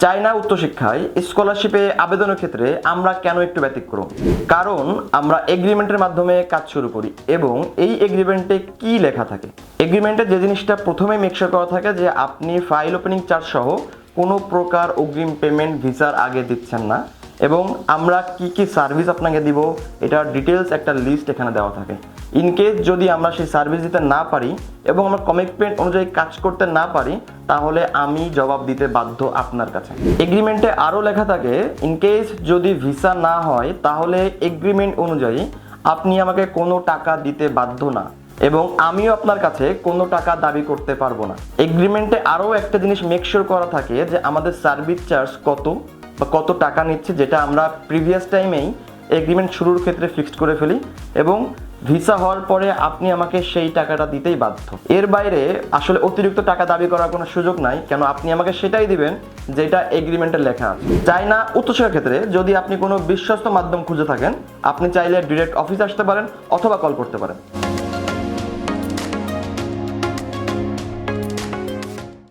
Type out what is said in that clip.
China উচ্চশিক্ষায় স্কলারশিপে আবেদনের ক্ষেত্রে আমরা কেন একটু ব্যতিক্রম? কারণ আমরা এগ্রিমেন্টের মাধ্যমে কাজ শুরু করি এবং এই এগ্রিমেন্টে কি লেখা থাকে, এগ্রিমেন্টে যে জিনিসটা প্রথমে মেকশিওর করা থাকে যে আপনি ফাইল ওপেনিং চার্জ সহ কোনো প্রকার অগ্রিম পেমেন্ট ভিসার আগে দিচ্ছেন না এবং আমরা কি কি সার্ভিস আপনাকে দিব এটার ডিটেলস একটা লিস্ট এখানে দেওয়া থাকে। ইনকেস যদি আমরা সেই সার্ভিস দিতে না পারি এবং আমরা কমিটমেন্ট অনুযায়ী কাজ করতে না পারি তাহলে আমি জবাব দিতে বাধ্য আপনার কাছে। এগ্রিমেন্টে আরও লেখা থাকে ইনকেস যদি ভিসা না হয় তাহলে এগ্রিমেন্ট অনুযায়ী আপনি আমাকে কোনো টাকা দিতে বাধ্য না এবং আমিও আপনার কাছে কোনো টাকা দাবি করতে পারবো না। এগ্রিমেন্টে আরও একটা জিনিস মেকশিওর করা থাকে যে আমাদের সার্ভিস চার্জ কত বা কত টাকা নিচ্ছে, যেটা আমরা প্রিভিয়াস টাইমেই এগ্রিমেন্ট শুরুর ক্ষেত্রে ফিক্সড করে ফেলি এবং ভিসা হওয়ার পরে আপনি আমাকে সেই টাকাটা দিতেই বাধ্য। এর বাইরে আসলে অতিরিক্ত টাকা দাবি করার কোনো সুযোগ নাই, কেন আপনি আমাকে সেটাই দিবেন যেটা এগ্রিমেন্টে লেখা আছে। চায়না উচ্চশিক্ষার ক্ষেত্রে যদি আপনি কোনো বিশ্বস্ত মাধ্যম খুঁজে থাকেন আপনি চাইলে ডিরেক্ট অফিসে আসতে পারেন অথবা কল করতে পারেন।